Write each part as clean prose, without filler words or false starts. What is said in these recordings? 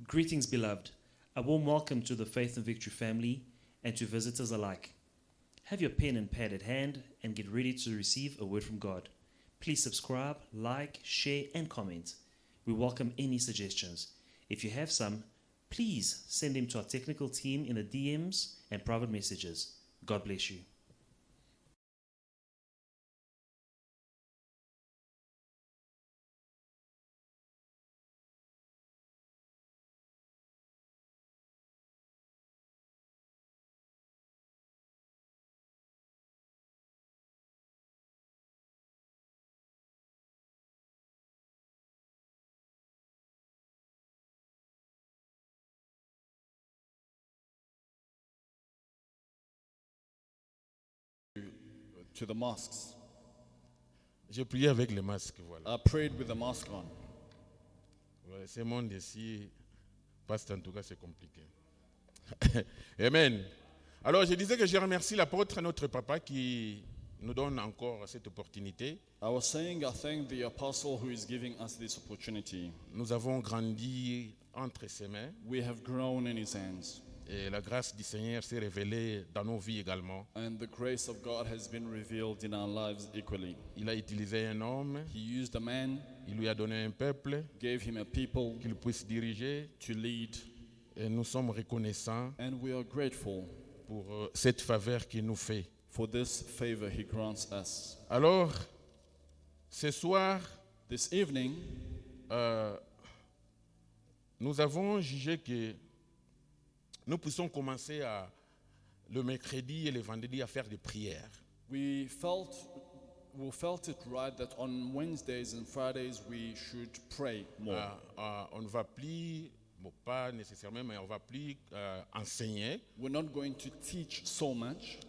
Greetings, beloved. A warm welcome to the Faith and Victory family and to visitors alike. Have your pen and pad at hand and get ready to receive a word from God. Please subscribe, like, share, and comment. We welcome any suggestions. If you have some, please send them to our technical team in the DMs and private messages. God bless you. To the mosques. J'ai prié avec le masque, voilà. I prayed with the mask on. Ouais, ce monde ici, parce en tout cas, c'est compliqué. Amen. Alors, je disais que je remercie l'apôtre, notre papa, qui nous donne encore cette opportunité. I was saying I thank the apostle who is giving us this opportunity. Nous avons grandi entre ses mains We have grown in his hands, et la grâce du Seigneur s'est révélée dans nos vies également. and the grace of God has been revealed in our lives equally. Il a utilisé un homme, He used a man, il lui a donné un peuple gave him a people qu'il puisse diriger to lead, et nous sommes reconnaissants and we are grateful pour cette faveur qu'il nous fait. for this favor he grants us. Alors, ce soir, This evening, nous avons jugé que nous puissions commencer le mercredi et le vendredi à faire des prières. we felt it right that on Wednesdays and Fridays we should pray more. On ne va plus, bon, pas nécessairement, mais on ne va plus enseigner We're not going to teach so much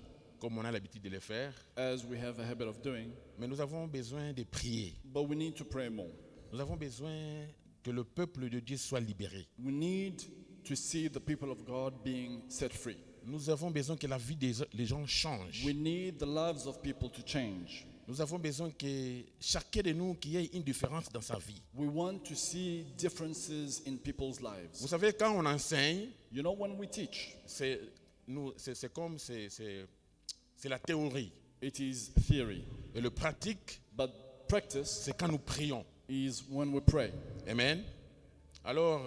comme on a l'habitude de le faire, as we have a habit of doing, mais nous avons besoin de prier. but we need to pray more. Nous avons besoin que le peuple de Dieu soit libéré. We need to see the people of God being set free. Nous avons besoin que la vie des gens change. We need the lives of people to change. Nous avons besoin que chacun de nous qu'il y ait une différence dans sa vie. We want to see differences in people's lives. Vous savez, quand on enseigne, You know, when we teach, c'est la théorie. it is theory, Et le pratique, but practice c'est quand nous prions. is when we pray. Amen. Alors,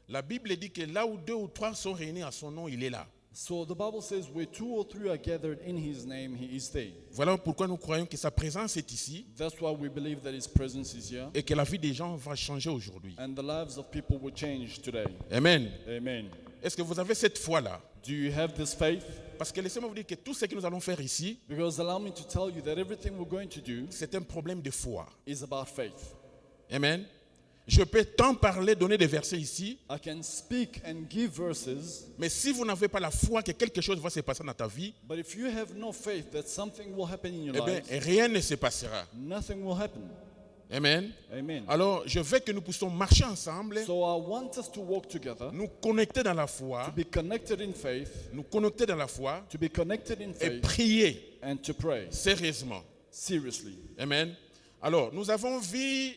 la Bible dit que là où 2 ou 3 sont réunis à son nom, il est là. So the Bible says where 2 or 3 are gathered in his name, he is there. Voilà pourquoi nous croyons que sa présence est ici That's why we believe that his presence is here, et que la vie des gens va changer aujourd'hui. and the lives of people will change today. Amen. Amen. Est-ce que vous avez cette foi-là? Do you have this faith? Parce que laissez-moi vous dire que tout ce que nous allons faire ici, Because allow me to tell you that everything we're going to do c'est un problème de foi. is about faith. Amen. Je peux tant parler, donner des versets ici, I can speak and give verses, mais si vous n'avez pas la foi que quelque chose va se passer dans ta vie, but if you have no faith that something will happen in your eh bien, life, rien ne se passera. nothing will happen. Amen. Amen. Alors, je veux que nous puissions marcher ensemble, So I want us to walk together, nous connecter dans la foi, to be connected in faith, nous connecter dans la foi to be connected in et faith, prier and to pray sérieusement. seriously. Amen. Alors, nous avons vu,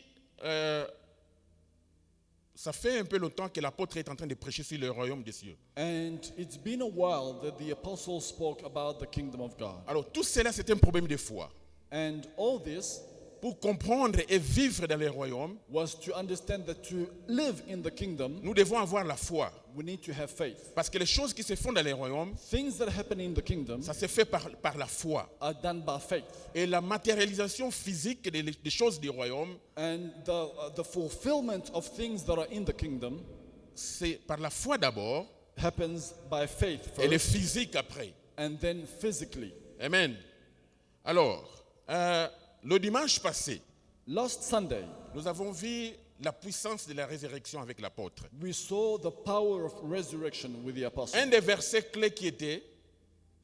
ça fait un peu longtemps que l'apôtre est en train de prêcher sur le royaume des cieux. And it's been a while that the apostle spoke about the kingdom of God. Alors, tout cela, c'est un problème de foi. And all this Pour comprendre et vivre dans le royaume, was to understand that to live in the kingdom, nous devons avoir la foi. we need to have faith. Parce que les choses qui se font dans le royaume, Things that happen in the kingdom ça se fait par la foi. are done by faith. Et la matérialisation physique des choses du royaume, And the fulfillment of things that are in the kingdom c'est par la foi d'abord happens by faith et le first, physique après. and then physically. Amen. Alors, le dimanche passé, Last Sunday, nous avons vu la puissance de la résurrection avec l'apôtre. we saw the power of resurrection with the apostle. Un des versets clés qui était,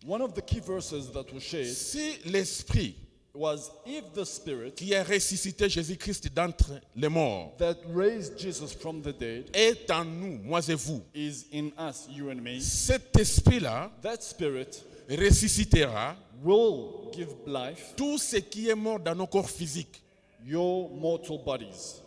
One of the key verses that was shared si l'Esprit was, if the Spirit qui a ressuscité Jésus-Christ d'entre les morts that raised Jesus from the dead est en nous, moi et vous, is in us, you and me, cet esprit-là that Spirit ressuscitera will give life tout ce qui est mort dans nos corps physiques. your mortal bodies.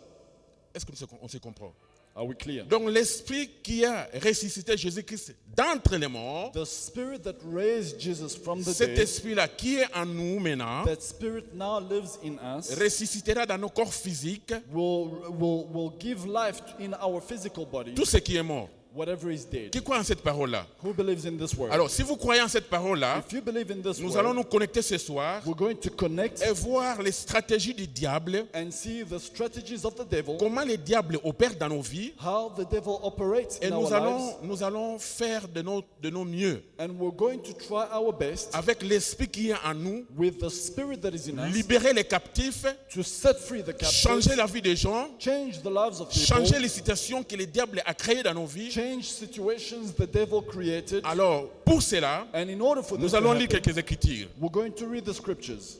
Est-ce qu'on se comprend? Are we clear? Donc l'esprit qui a ressuscité Jésus-Christ d'entre les morts, The spirit that raised Jesus from the cet dead, esprit-là qui est en nous maintenant, that spirit now lives in us, ressuscitera dans nos corps physiques will give life in our physical body, tout ce qui est mort. whatever is dead. Qui croit en cette parole-là? Who believes in this word? Alors, si vous croyez en cette parole-là, If you believe in this nous word, allons nous connecter ce soir we're going to connect et voir les stratégies du diable, and see the strategies of the devil, comment le diable opère dans nos vies, how the devil operates et in our lives, nous allons faire de nos mieux and we're going to try our best avec l'esprit qui est en nous, with the spirit that is in us libérer les captifs, to set free the changer captives, la vie des gens, change the lives of people, changer les situations que le diable a créées dans nos vies. change situations the devil created. Alors, pour cela, And in order for this nous to allons lire happen, quelques écritures. we're going to read the scriptures.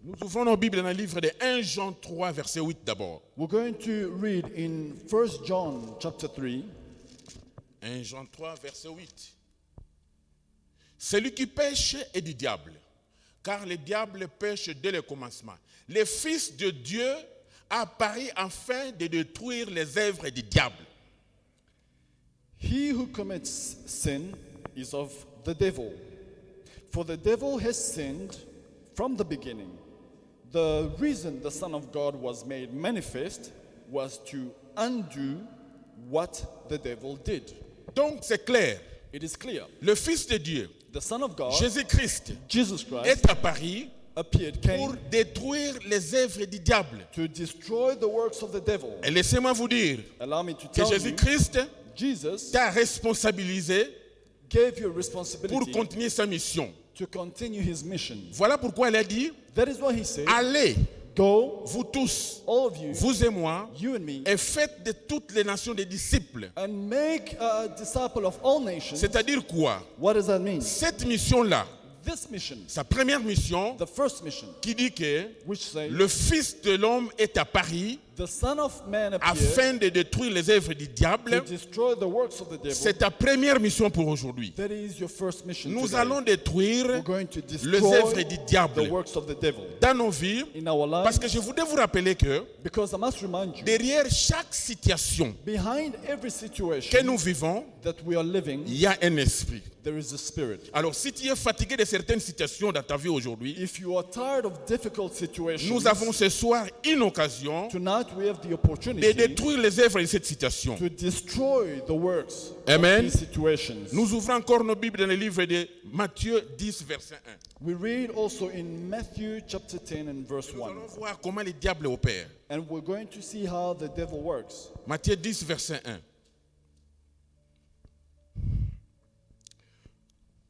Nous ouvrons nos Bibles dans le livre de 1 Jean 3, verset 8 d'abord. We're going to read in 1 John chapter 3. 1 Jean 3, verset 8. Celui qui pêche est du diable, car le diable pêche dès le commencement. Le Fils de Dieu a apparu afin de détruire les œuvres du diable. He who commits sin is of the devil. For the devil has sinned from the beginning. The reason the Son of God was made manifest was to undo what the devil did. Donc c'est clair, It is clear. le Fils de Dieu, The Son of God, Jésus-Christ, Jesus Christ, est apparu appeared, pour came détruire les œuvres du diable. to destroy the works of the devil. Et laissez-moi vous dire Allow me to que tell you, Jésus-Christ Jesus t'a responsabilisé gave you a pour responsibility continuer sa mission. to continue his mission. Voilà pourquoi il a dit, That is why he said, allez, go, vous tous, all of you, vous et moi, you and me, et faites de toutes les nations des disciples. and make a disciple of all nations. C'est-à-dire quoi? What does that mean? Cette mission-là, This mission, sa première mission, the first mission, qui dit que which says, le Fils de l'homme est apparu the Son of Man appeared afin de détruire les œuvres du to diable. destroy the works of the devil. C'est ta première mission pour aujourd'hui. That is your first mission Nous today. allons détruire We're going to les œuvres destroy du the diable works of the devil dans nos vies, in our parce lives, que je voudrais vous rappeler que because I must remind you, derrière chaque situation behind every que situation nous vivons, that we are living, il y a un esprit. there is a spirit. Alors si tu es fatigué de certaines situations dans ta vie aujourd'hui, If you are tired of difficult situations, nous avons ce soir une occasion tonight we have the de opportunity détruire les œuvres de cette situation. to destroy the works Amen. of these situations. Nous ouvrons encore nos Bibles dans le livre de Matthieu 10, verset 1. We read also in Matthew chapter 10 and verse Nous 1. allons voir comment le diable opère. And we're going to see how the devil works. Matthieu 10, verset 1.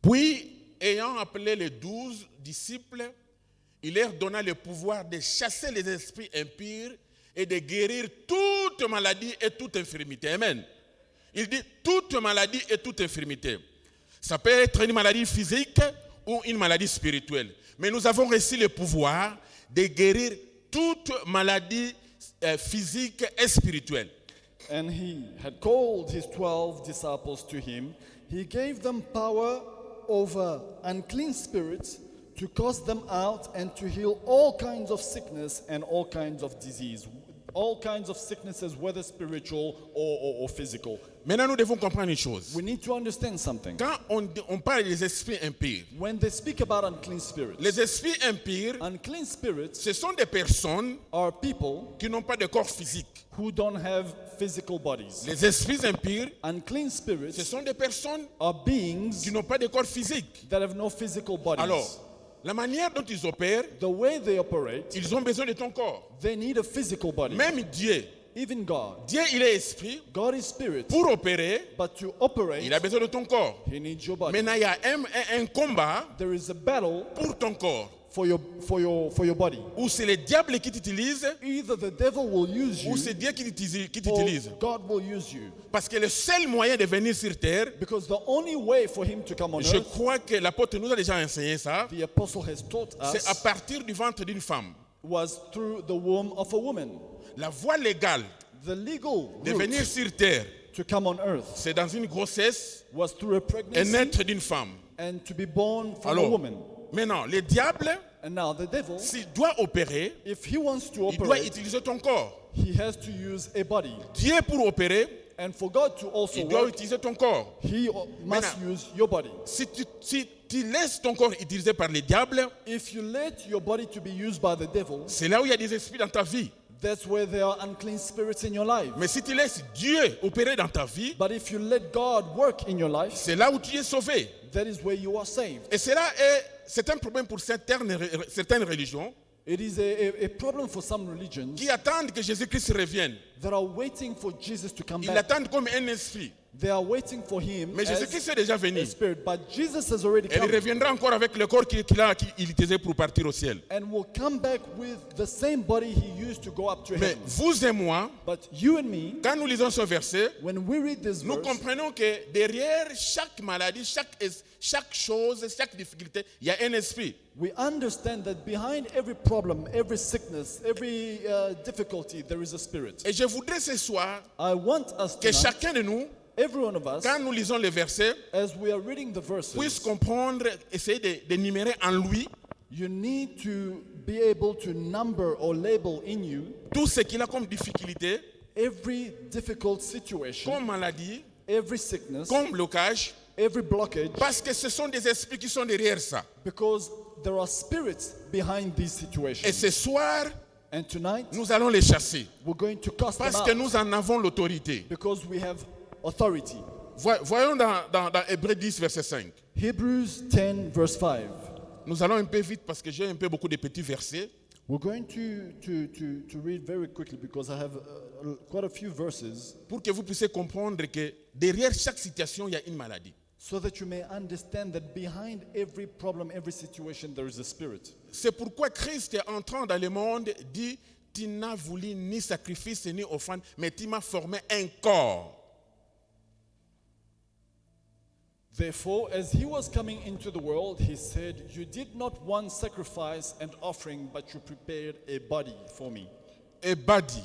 Puis, ayant appelé les 12 disciples, il leur donna le pouvoir de chasser les esprits impurs et de guérir toute maladie et toute infirmité. Amen. Il dit toute maladie et toute infirmité. Ça peut être une maladie physique ou une maladie spirituelle. Mais nous avons reçu le pouvoir de guérir toute maladie physique et spirituelle. And he had called his 12 disciples to him. He gave them power over unclean spirits to cast them out and to heal all kinds of sickness and all kinds of disease. All kinds of sicknesses, whether spiritual or physical. Maintenant, nous devons comprendre une chose. We need to understand something. Quand on parle des esprits impurs, When they speak about unclean spirits, les esprits impurs, unclean spirits ce sont des personnes are people qui n'ont pas de corps physique. who don't have physical bodies. Les esprits impurs, Unclean ce spirits sont des personnes are beings qui n'ont pas de corps physique. that have no physical bodies. Alors, la manière dont ils opèrent, The way they operate, ils ont besoin de ton corps. they need a physical body. Même Dieu, Even God. Dieu il est esprit. God is spirit, Pour opérer, but to operate, il a besoin de ton corps. he needs your body. Maintenant, il y a un combat There is a battle pour ton corps. for your body. Ou c'est le diable qui t'utilise, Either the devil will use you, ou c'est Dieu qui or t'utilise. God will use you. Parce que le seul moyen de venir sur terre, Because the only way for him to come on je earth, crois que l'apôtre nous a déjà enseigné ça, the apostle has taught c'est à us, partir du ventre d'une femme. was through the womb of a woman. La voie légale The legal de venir route sur terre, to come on earth c'est dans une grossesse was through a et pregnancy naître d'une femme. and to be born from a Alors, woman. maintenant, le diable, And now the devil, s'il doit opérer, if he wants to il doit operate, utiliser ton corps. he has to use a body. Dieu, pour opérer, And for God to also il doit work, utiliser ton corps. he must use your body. Si tu laisses ton corps utilisé par les diables, If you let your body to be used by the devil, c'est là où il y a des esprits dans ta vie. that's where there are unclean spirits in your life. Mais si tu laisses Dieu opérer dans ta vie, But if you let God work in your life, c'est là où tu es sauvé. that is where you are saved. Et c'est un problème pour certaines religions It is a problem for some religions qui attendent que Jésus-Christ revienne. that are waiting for Jesus to come Ils back. l'attendent comme un esprit. They are waiting for him Mais as Jésus-Christ est déjà venu. a spirit. But Jesus has already Et il come reviendra encore avec le corps qu'il utilisait pour partir au ciel. and will come back with the same body he used to go up to Mais heaven. vous et moi, But you and me, quand nous lisons ce verset, when we read this nous verse, comprenons que derrière chaque maladie, chaque chose, chaque difficulté, il y a un esprit. we understand that behind every problem, every sickness, every difficulty, there is a spirit. Et je voudrais ce soir I want us que tonight, chacun de nous, every one of us, quand nous lisons les versets, as we are reading the puisse verses, comprendre, essayer d'énumérer en lui you need to be able to number or label in you tout ce qu'il a comme difficulté, every difficult situation, comme maladie, every sickness, comme blocage, every blockage, parce que ce sont des esprits qui sont derrière ça. because there are spirits behind these Et situations. ce soir, And tonight, nous allons les chasser, we're going to cast them parce que out nous en avons l'autorité. because we have authority. Voyons dans Hébreux 10, verset 5. Hebrews 10, verse 5. Nous allons un peu vite parce que j'ai un peu beaucoup de petits versets. We're going to read very quickly because I have quite a few verses Pour que vous puissiez comprendre que derrière chaque situation, il y a une maladie. so that you may understand that behind every problem, every situation, there is a spirit. C'est pourquoi Christ, entrant dans le monde, dit, tu n'as voulu ni sacrifice ni offrande, mais tu m'as formé un corps. Therefore, as he was coming into the world, he said, you did not want sacrifice and offering, but you prepared a body for me. Et body.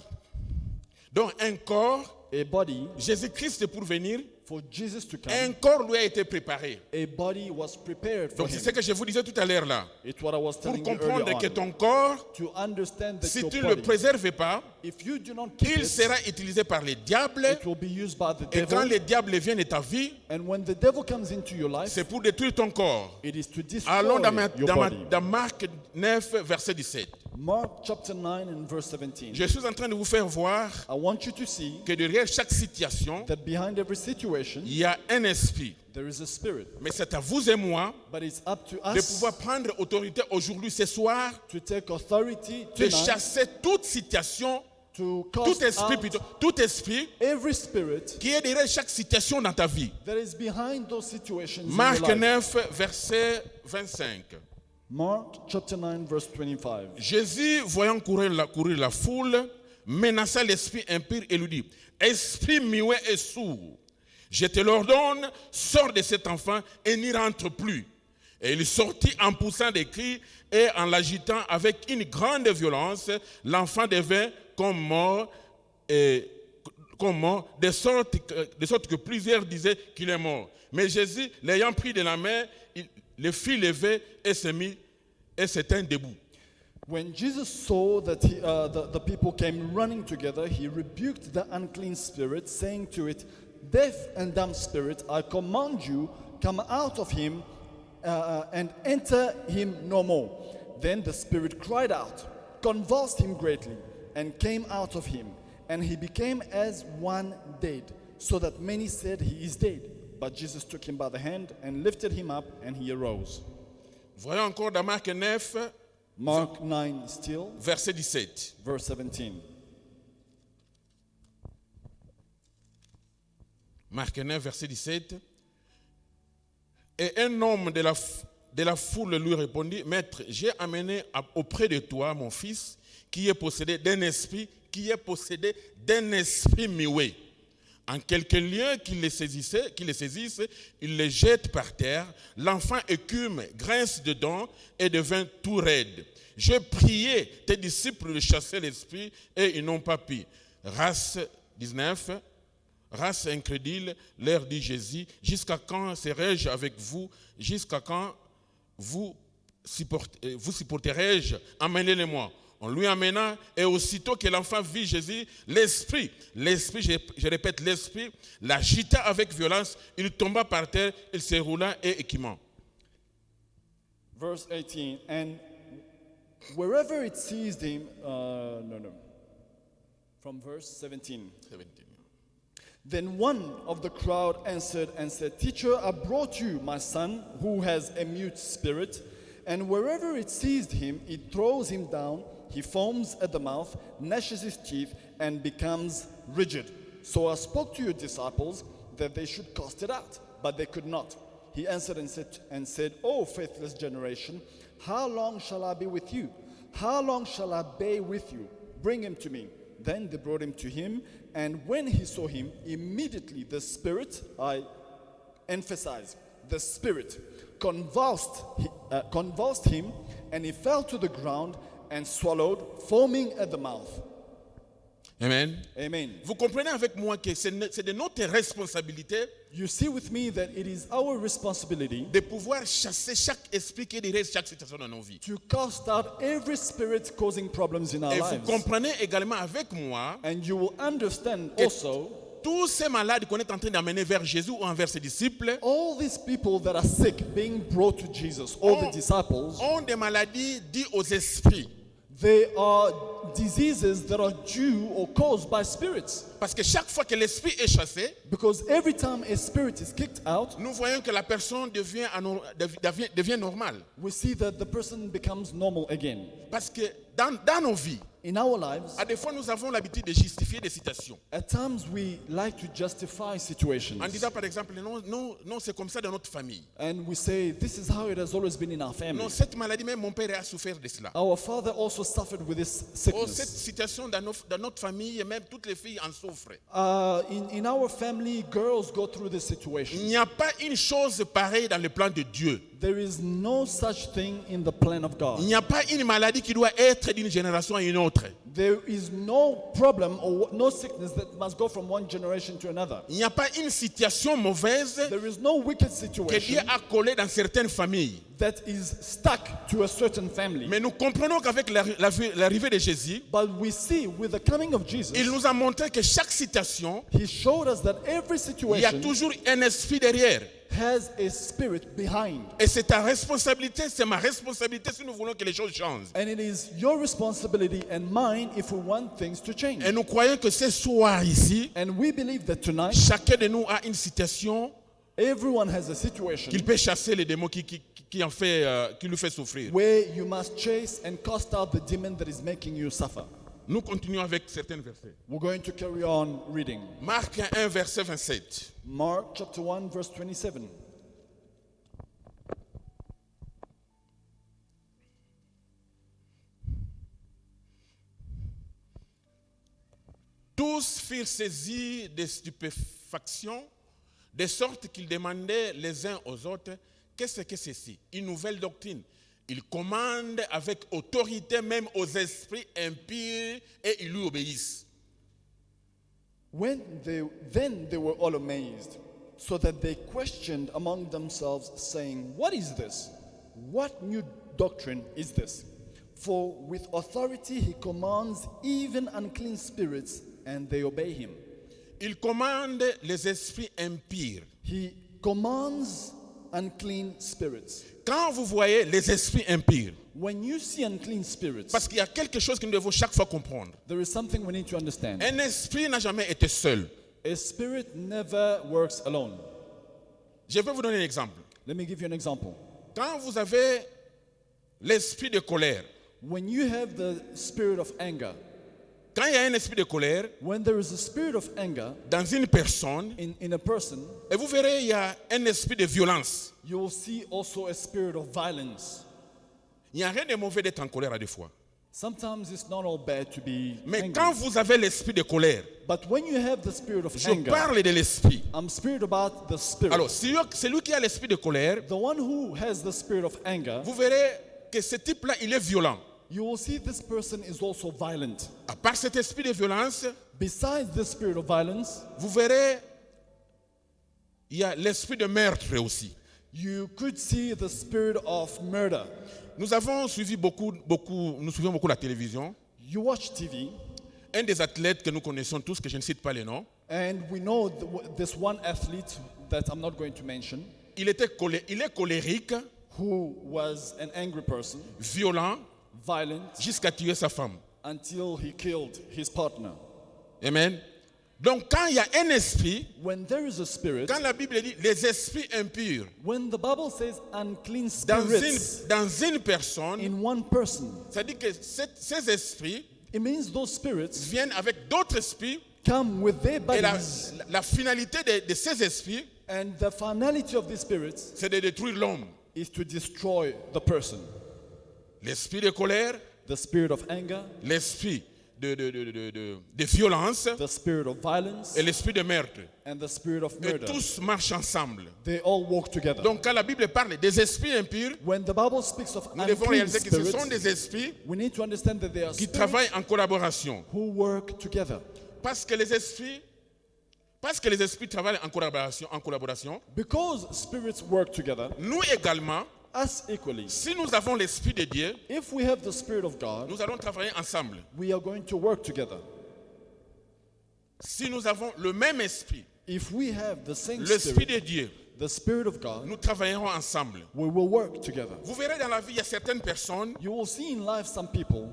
Donc un corps, A body Jésus-Christ pour venir, for Jesus to un come. corps lui a été préparé. A body was prepared for Donc c'est ce him. que je vous disais tout à l'heure là. It's what I was Pour telling you comprendre earlier que on. ton corps, To understand that si your tu ne le body, préserves pas, if you do not keep il it, sera utilisé par les diables. it will be used by the Et quand devil. les diables viennent dans ta vie, And when the devil comes into your life, c'est pour détruire ton corps. it is to destroy Allons your body. dans Marc 9, verset 17. Mark chapter 9 and verse 17. Je suis en train de vous faire voir I want you to see que derrière chaque situation, that behind every situation, il y a un esprit. there is a spirit. Mais c'est à vous et moi But it's up to de us pouvoir prendre autorité aujourd'hui, ce soir, to take authority de tonight chasser toute situation, to tout cast esprit, out plutôt, tout esprit every spirit qui est derrière chaque situation dans ta vie. that is behind those situations in Marc your life. 9, verset 25. Mark chapter 9 verse 25. Jésus, voyant courir la foule, menaça l'esprit impur et lui dit, esprit muet et sourd, je te l'ordonne, sors de cet enfant et n'y rentre plus. Et il sortit en poussant des cris et en l'agitant avec une grande violence, l'enfant devint comme mort, de sorte que plusieurs disaient qu'il est mort. Mais Jésus, l'ayant pris de la main, il le fit lever et se tint debout. When Jesus saw that the people came running together, he rebuked the unclean spirit, saying to it, deaf and dumb spirit, I command you, come out of him and enter him no more. Then the spirit cried out, convulsed him greatly, and came out of him. And he became as one dead, so that many said he is dead. But Jesus took him by the hand and lifted him up, and he arose. Voyons encore dans Marc 9, Mark 9 still, verset 17. verse 17. Marc 9, verset 17. Et un homme de la foule lui répondit, Maître, j'ai amené auprès de toi mon fils qui est possédé d'un esprit muet. En quelques lieux qu'il le saisisse, il le jette par terre. L'enfant écume, grince dedans et devint tout raide. Je priais tes disciples de chasser l'esprit et ils n'ont pas pu. Race 19, race incrédule, leur dit Jésus, jusqu'à quand serai-je avec vous? Jusqu'à quand vous supporterai-je? Emmenez-les-moi. On lui amena, et aussitôt que l'enfant vit Jésus, l'esprit, je répète, l'esprit, l'agita avec violence, il tomba par terre, il se roula et équimant. Verse 18, and wherever it seized him, from verse 17. Then one of the crowd answered and said, Teacher, I brought you my son who has a mute spirit, and wherever it seized him, it throws him down. He foams at the mouth, gnashes his teeth, and becomes rigid. So I spoke to your disciples that they should cast it out, but they could not. He answered and said, O faithless generation, how long shall I be with you? How long shall I bear with you? Bring him to me. Then they brought him to him, and when he saw him, immediately the spirit, I emphasize, the spirit convulsed him, and he fell to the ground and swallowed, foaming at the mouth. Amen. Amen. Vous comprenez avec moi que c'est de notre responsabilité You see with me that it is our responsibility de pouvoir chasser chaque esprit qui dirige chaque situation dans nos vies. to cast out every spirit causing problems in our Et vous lives. comprenez également avec moi And you will understand que also tous ces malades qu'on est en train d'amener vers Jésus ou envers ses disciples all these people that are sick being brought to Jesus, all the disciples, ont des maladies dues aux esprits. they are diseases that are due or caused by spirits. Parce que chaque fois que l'esprit est chassé, Because every time a spirit is kicked out, nous voyons que la personne devient normale. we see that the person becomes normal again. Parce que dans nos vies, In our lives, à des fois nous avons l'habitude de justifier des situations. at times we like to justify situations. En disant par exemple, non, c'est comme ça dans notre famille. And we say, this is how it has always been in our family. Non, cette maladie, même mon père a souffert de cela. Our father also suffered with this Oh, cette sickness. situation dans notre famille, même toutes les filles en souffrent. In our family, girls go through this Il situation. n'y a pas une chose pareille dans le plan de Dieu. There is no such thing in the plan of Il God. n'y a pas une maladie qui doit être d'une génération à une autre. There is no problem or no sickness that must go from one generation to another. Il n'y a pas une situation mauvaise There is no wicked que situation Dieu a collée dans certaines familles. that is stuck to a certain family. Mais nous comprenons qu'avec l'arrivée de Jésus, But we see with the coming of Jesus, il nous a montré que chaque situation, He showed us that every il y a situation toujours un esprit derrière. has a spirit behind. Et c'est ta responsabilité, c'est ma responsabilité si nous voulons que les choses changent. And it is your responsibility and mine if we want things to change. Et nous croyons que ce soir ici, And we believe that tonight, chacun de nous a une situation everyone has a situation qu'il peut chasser les démons qui lui fait souffrir. where you must chase and cast out the demon that is making you suffer. Nous continuons avec certains versets. We're going to carry on reading. Marc 1, verset 27. Mark chapter 1, verse 27. Tous firent saisis de stupéfaction, de sorte qu'ils demandaient les uns aux autres, qu'est-ce que c'est ceci? Une nouvelle doctrine. Ils commandent avec autorité même aux esprits impurs et ils lui obéissent. Then they were all amazed, so that they questioned among themselves, saying, What is this? What new doctrine is this? For with authority he commands even unclean spirits, and they obey him. Ils commandent les esprits impurs. He commands unclean spirits. Quand vous voyez les esprits impurs, When you see unclean spirits, parce qu'il y a quelque chose que nous devons chaque fois comprendre. there is something we need to understand. Un esprit n'a jamais été seul. A spirit never works alone. Je vais vous donner un exemple. Let me give you an example. Quand vous avez l'esprit de colère, When you have the spirit of anger, quand il y a un esprit de colère when there is a spirit of anger dans une personne, in a person, et vous verrez, il y a un esprit de violence. you will see also a spirit of violence. Il n'y a rien de mauvais d'être en colère à des fois. Sometimes it's not all bad to be Mais angry. quand vous avez l'esprit de colère, But when you have the spirit of je anger, parle de l'esprit. I'm spirit about the spirit. Alors, celui qui a l'esprit de colère, The one who has the spirit of anger, vous verrez que ce type-là, il est violent. you will see this person is also violent. À part cet esprit de violence, Besides the spirit of violence, vous verrez, il y a l'esprit de meurtre aussi. you could see the spirit of murder. Nous avons suivi nous suivons beaucoup la télévision. You watch TV, Un des athlètes que nous connaissons tous, que je ne cite pas les noms, and we know this one athlete that I'm not going to mention, il est colérique, who was an angry person, violent, violent, jusqu'à tuer sa femme. until he killed his partner. Amen. Donc quand il y a un esprit, When there is a spirit, quand la Bible dit les esprits impurs when the Bible says unclean dans spirits une personne, in one person, ça dit que ces esprits it means those spirits viennent avec d'autres esprits come with their et bodies, la finalité de ces esprits, and the finality of these spirits c'est de détruire l'homme. is to destroy the person. L'esprit de colère, The spirit of anger, l'esprit de violence the spirit of violence, et l'esprit de meurtre. and the spirit of Et murder. tous marchent ensemble. They all walk together. Donc quand la Bible parle des esprits impurs, When the Bible speaks of nous devons unclean réaliser que ce sont spirits, des esprits we need to understand that they are qui spirits travaillent en collaboration. who work together. Parce que les esprits travaillent en collaboration, Because spirits work together, nous également, us equally. si nous avons l'esprit de Dieu, If we have the Spirit of God, nous allons travailler ensemble. we are going to work together. Si nous avons le même esprit, If we have the same l'esprit Spirit, de Dieu, the Spirit of God, nous travaillerons ensemble. we will work together. Vous verrez dans la vie, il y a certaines personnes You will see in life some people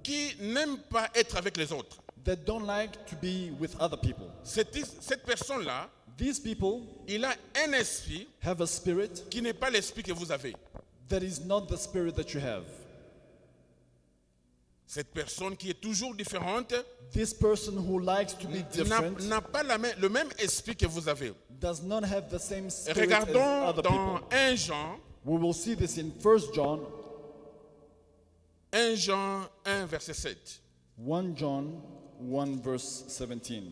qui n'aiment pas être avec les autres. that don't like to be with other people. Cette personne-là, These people il a un esprit have a spirit qui n'est pas l'esprit que vous avez. that is not the spirit that you have. Cette personne qui est toujours différente This person who likes to be different n'a pas le même esprit que vous avez. does not have the same spirit as Regardons other dans people. 1 Jean, We will see this in 1 John, 1 Jean 1, verset 7. 1 John 1 verse 17.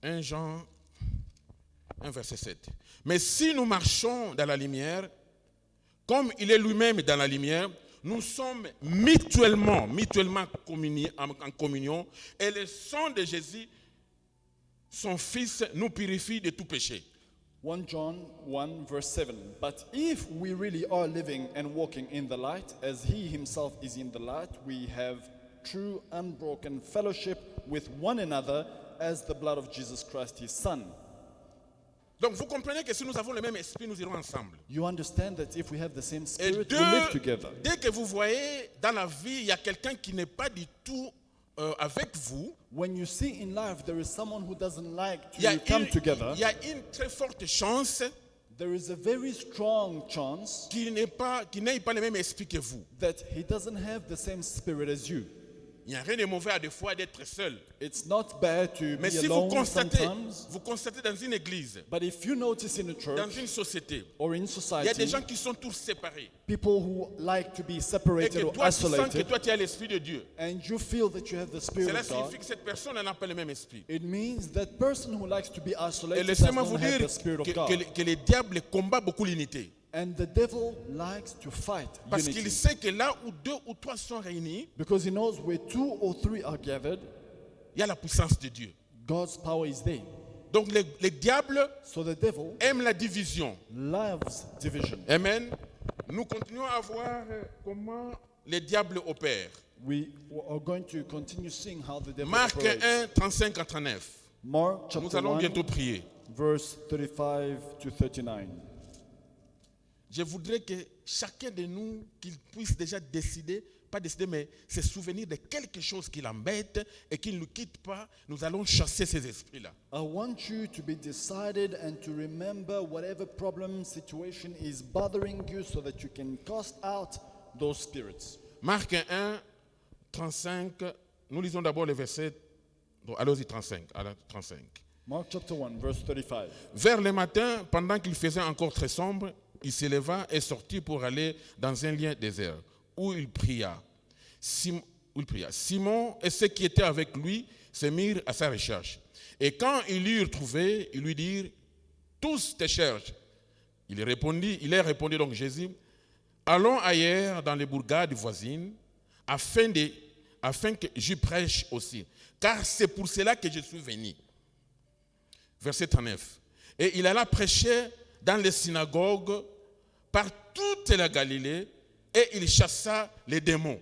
1 Jean 1, verset 7. Mais si nous marchons dans la lumière, comme il est lui-même dans la lumière, nous sommes mutuellement en communion, et le sang de Jésus, son Fils, nous purifie de tout péché. 1 John 1 verse 7. But if we really are living and walking in the light, as he himself is in the light, we have true unbroken fellowship with one another, as the blood of Jesus Christ his Son. Donc vous comprenez que si nous avons le même esprit, nous irons ensemble. You understand that if we have the same Et spirit, we live together. dès que vous voyez dans la vie, il y a quelqu'un qui n'est pas du tout avec vous, When you see in life there is someone who doesn't like il y a to come together, il y a une très forte chance there is a very strong chance qu'il n'ait pas le même esprit que vous. that he doesn't have the same spirit as you. Il n'y a rien de mauvais à des fois d'être seul. It's not bad to Mais be si alone sometimes, vous constatez dans une église, but if you notice in a dans church une société, or in il y a des society, gens qui sont tous séparés. people who like to be Et separated que or toi, tu sens que isolated, toi, tu as l'esprit de Dieu. and you feel that you have the Spirit Cela of God, signifie que cette personne n'a pas le même esprit. it means that person who likes to be Et isolated does laissez-moi not vous have dire the Spirit of que, God. que le diable combat beaucoup l'unité. And the devil likes to fight Parce unity. qu'il sait que là où 2 ou 3 sont réunis, Because he knows where 2 or 3 are gathered, il y a la puissance de Dieu. God's power is there. Donc le diable So the devil aime la division. loves division. Amen. Nous continuons à voir comment le diable opère. We are going to continue seeing how the devil Marc operates. 1, 35 à 39. Mark Nous chapter allons 1, bientôt prier. verse 35 to 39. Je voudrais que chacun de nous, qu'il puisse déjà décider, pas décider, mais se souvenir de quelque chose qui l'embête et qu'il ne nous quitte pas. Nous allons chasser ces esprits-là. I want you to be decided and to remember whatever problem, situation is bothering you so that you can cast out those spirits. Marc 1, 35. Nous lisons d'abord le verset. Allons-y, 35. Mark chapter 1, verse 35. Vers le matin, pendant qu'il faisait encore très sombre, il s'éleva et sortit pour aller dans un lieu désert, où il pria. Simon et ceux qui étaient avec lui se mirent à sa recherche. Et quand ils l'eurent trouvé, ils lui dirent, tous te cherchent. Il leur répondit donc Jésus, allons ailleurs dans les bourgades voisines, afin que j'y prêche aussi. Car c'est pour cela que je suis venu. Verset 39. Et il alla prêcher dans les synagogues par toute la Galilée et il chassa les démons.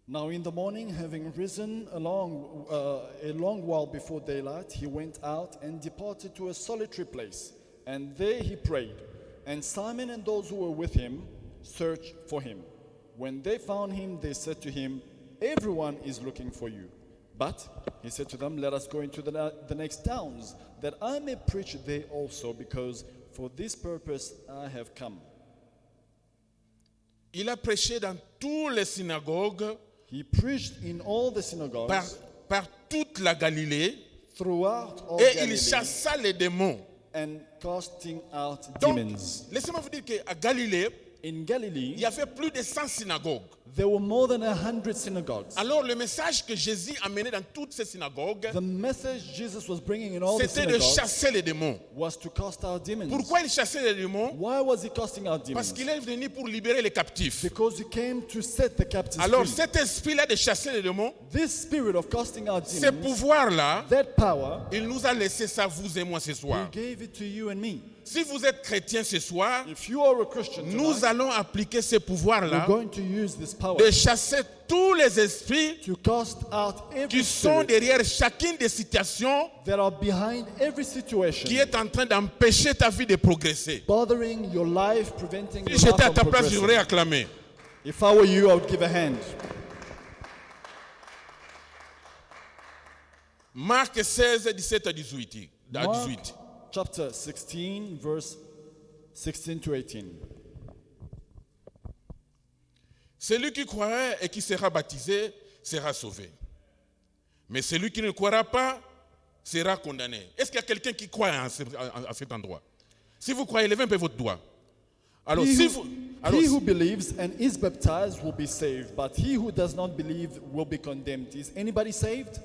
Now in the morning, having risen a long while before daylight, he went out and departed to a solitary place. And there he prayed. And Simon and those who were with him searched for him. When they found him, they said to him, "Everyone is looking for you." But he said to them, "Let us go into the next towns, that I may preach there also, because for this purpose I have come." Il a prêché dans toutes les synagogues He preached in all the synagogues par toute la Galilée throughout all et il Galilee, chassa les démons. and casting out Donc, demons. laissez-moi vous dire qu'à Galilée, In il Galilee, y avait plus de 100 synagogues. there were more than 100 synagogues. Alors le message que Jésus a mené dans toutes ces synagogues, The message Jesus was bringing in all the c'était de synagogues chasser les démons. was to cast out demons. Pourquoi il chassait les démons? Why was he casting out Parce demons? qu'il est venu pour libérer les captifs. Because he came to set the captives Alors free. cet esprit-là de chasser les démons, This spirit of casting out ce demons, pouvoir-là, that power, il nous a laissé ça, vous et moi, ce he soir. gave it to you and me. Si vous êtes chrétien ce soir, If you are a Christian nous tonight, allons appliquer ce we're pouvoir-là going to use this power de chasser tous les esprits to cast out every qui sont spirit derrière chacune des situations that are behind every situation, qui est en train d'empêcher ta vie de progresser. bothering your life, preventing Si your j'étais à life ta from place, progressing. j'aurais acclamé. If I were you, I would give a hand. Marc 16, 17 à 18. À Mark 18. chapter 16, verse 16 to 18. Celui qui croira et qui sera baptisé sera sauvé. Mais celui qui ne croira pas sera condamné. Est-ce qu'il y a quelqu'un qui croit à cet endroit? Si vous croyez, levez un peu votre doigt. Alors, He si who, vous... Alors, he who believes and is baptized will be saved, but he who does not believe will be condemned. Is anybody saved?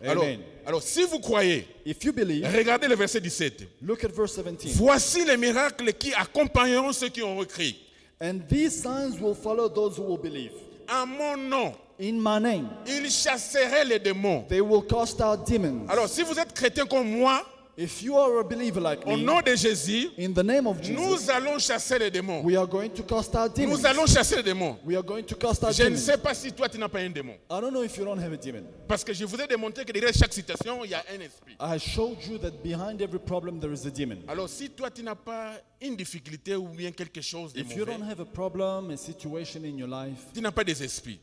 Amen. alors, si vous croyez, If you believe, regardez le verset 17. look at verse 17. Voici les miracles qui accompagneront ceux qui ont écrit. And these signs will follow those who will believe. En mon nom, In my name, ils chasseraient les démons. they will cast out demons. Alors, si vous êtes chrétien comme moi, If you are a believer like au me, nom de Jésus, in the name of Jesus, nous allons chasser les démons. we are going to cast out demons. Nous allons chasser les démons. We are going to cast out Je ne demons. sais pas si toi tu n'as pas un démon. I don't know if you don't have a demon. Parce que je vous ai démontré que derrière chaque situation, il y a un esprit. I showed you that behind every problem there is a demon. Alors si toi tu n'as pas une difficulté ou bien quelque chose de If you mauvais, don't have a problem, a situation in your life, tu n'as pas des esprits.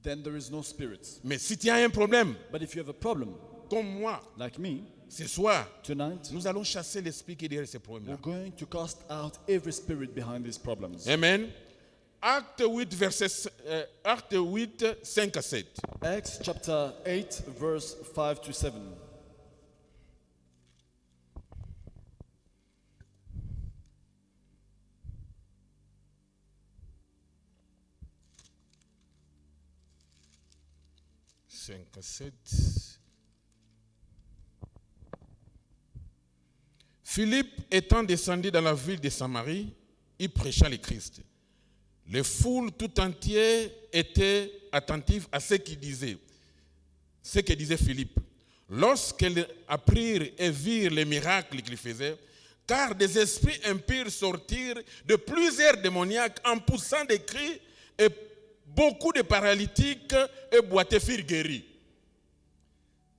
then there is no spirits. Mais si tu as un problème, But if you have a problem, comme moi, like me, ce soir, tonight, nous allons chasser l'esprit qui est derrière ces problèmes-là. we're going to cast out every spirit behind these problems. Amen. Acte 8, Acte 8, 5 à 7. Acts chapter 8, verse 5 to 7. Cinq à 7. Philippe étant descendu dans la ville de Samarie, il prêcha le Christ. Les foules tout entières étaient attentives à ce qu'il disait, ce que disait Philippe. Lorsqu'elles apprirent et virent les miracles qu'il faisait, car des esprits impurs sortirent de plusieurs démoniaques en poussant des cris, et beaucoup de paralytiques et boiteux furent guéris.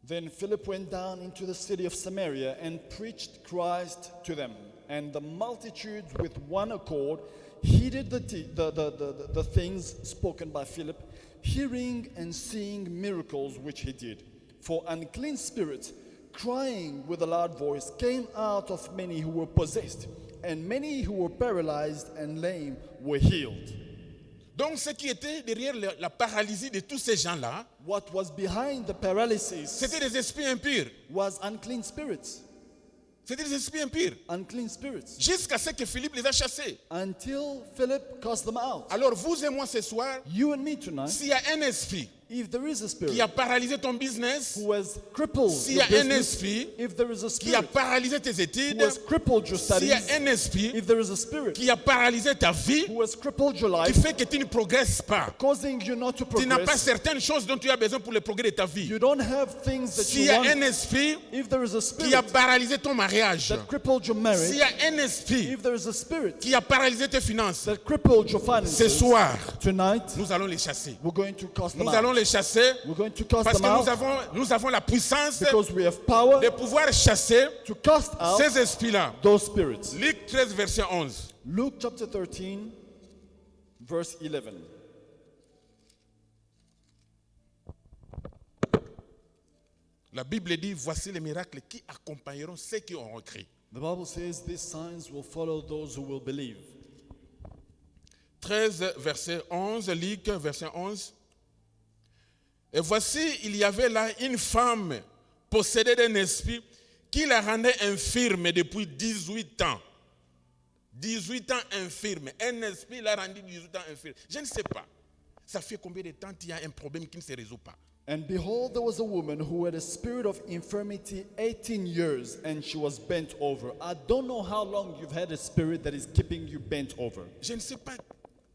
Then Philip went down into the city of Samaria and preached Christ to them. And the multitudes with one accord heeded the things spoken by Philip, hearing and seeing miracles which he did. For unclean spirits, crying with a loud voice, came out of many who were possessed, and many who were paralyzed and lame were healed. Donc ce qui était derrière la paralysie de tous ces gens-là, What was behind the paralysis c'était des esprits impurs. was unclean spirits. C'était des esprits impurs. Unclean spirits. Jusqu'à ce que Philippe les a chassés. Until Philip cast them out. Alors vous et moi ce soir, You and me tonight, s'il y a un esprit If there is a qui spirit a paralysé ton business, who has crippled s'il y your a un business, esprit if there is a qui a spirit paralysé tes who études, has crippled your s'il y a studies, un esprit if there is a spirit qui a paralysé ta vie, who has crippled your qui life, fait que tu ne progresses pas, causing you not to tu n'as pas progress, certaines choses dont tu as besoin pour le progrès de ta vie. you don't have things that S'il you y a want. un esprit If there is a qui a spirit paralysé ton mariage, that crippled your s'il marriage, y a un esprit if there is a spirit qui a paralysé tes finances, that crippled your ce finances, soir, tonight nous allons les chasser. we're going to cast them Nous allons out. les chasser We're going to cast parce them que out nous avons la puissance because we have power de pouvoir chasser to cast out ces esprits-là. those spirits. Luc 13, verset 11. Luke chapter 13, verse 11. La Bible dit, voici les miracles qui accompagneront ceux qui auront cru. The Bible says these signs will follow those who will believe. 13, verset 11, Luc, verset 11. Et voici, il y avait là une femme possédée d'un esprit qui la rendait infirme depuis 18 ans. 18 ans infirme. Un esprit l'a rendu 18 ans infirme. Je ne sais pas. Ça fait combien de temps qu'il y a un problème qui ne se résout pas? And behold, there was a woman who had a spirit of infirmity 18 years, and she was bent over. I don't know how long you've had a spirit that is keeping you bent over. Je ne sais pas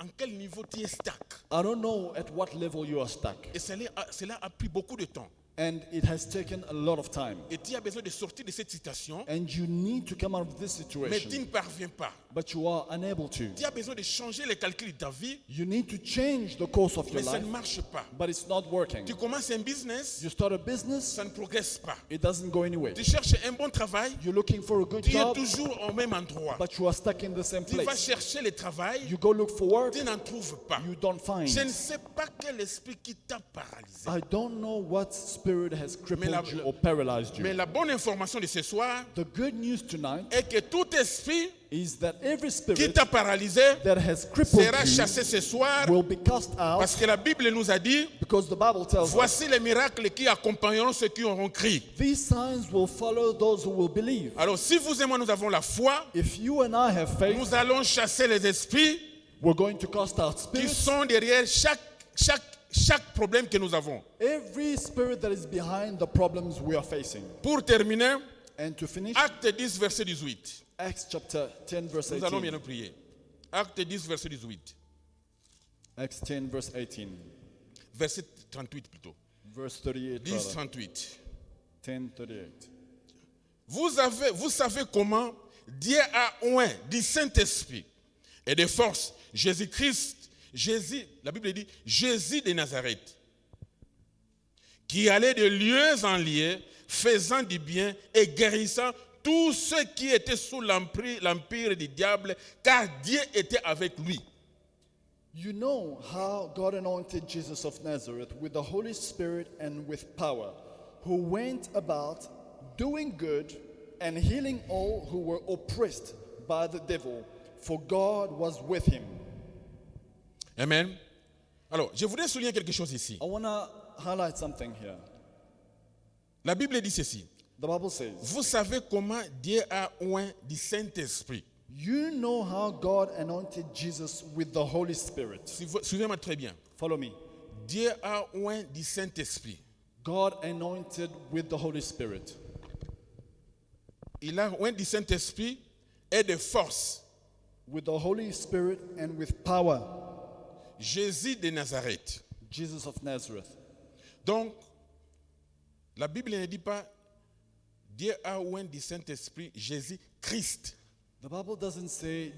en quel niveau tu es stuck. I don't know at what level you are stuck. Et cela a pris beaucoup de temps. And it has taken a lot of time. Et tu as besoin de sortir de cette situation, And you need to come out of this mais tu situation, ne parviens pas. but you are unable to. Tu as besoin de changer les calculs de ta vie, You need to change the course of your mais ça life, ne marche pas. but it's not working. Tu commences un business, You start a business, ça ne progresse pas. it doesn't go anywhere. Tu cherches un bon travail, You're looking for a good tu es job, toujours au même endroit. but you are stuck in the same Tu vas place. chercher le travail, You go look for work, tu n'en trouves pas. you don't find. Je ne sais pas quel esprit qui t'a paralysé. I don't know what spirit has crippled la- you or paralyzed Mais you. la bonne information de ce soir The good news tonight est que tout esprit is that every qui spirit t'a paralysé that has crippled sera you chassé ce soir, will be cast out, parce que la Bible nous a dit, because the Bible tells us voici les miracles qui accompagneront ceux qui auront cru. these signs will follow those who will believe. Alors si vous et moi nous avons la foi, If you and I have faith, nous allons chasser les esprits we're going to cast out qui spirits. sont derrière chaque problème que nous avons. Every spirit that is behind the problems we are facing. Pour terminer, And to finish, Acte 10, verset 18. Acts chapter 10, verse Nous allons 18. bien prier. Acte 10, verset 18. Acts 10, verse 18. Verset 38 plutôt. Verse 38. 10, rather. 38. 10, 38. Vous savez comment Dieu a oint du Saint-Esprit et de force Jésus-Christ, la Bible dit Jésus de Nazareth, qui allait de lieu en lieu, faisant du bien et guérissant tous ceux qui étaient sous l'empire du diable, car Dieu était avec lui. You know how God anointed Jesus of Nazareth with the Holy Spirit and with power, who went about doing good and healing all who were oppressed by the devil, for God was with him. Amen. Alors, je voudrais souligner quelque chose ici. I want to highlight something here. La Bible dit ceci. The Bible says, Vous savez comment Dieu a oint du Saint-Esprit. you know how God anointed Jesus with the Holy Spirit. Suivez-moi très bien. Follow me. Dieu a oint du Saint-Esprit. God anointed with the Holy Spirit. Il a oint du Saint-Esprit et de force. With the Holy Spirit and with power. Jésus de Nazareth. Jesus of Nazareth. Donc, la Bible ne dit pas Dieu a oint du Saint-Esprit Jésus-Christ. The Bible doesn't say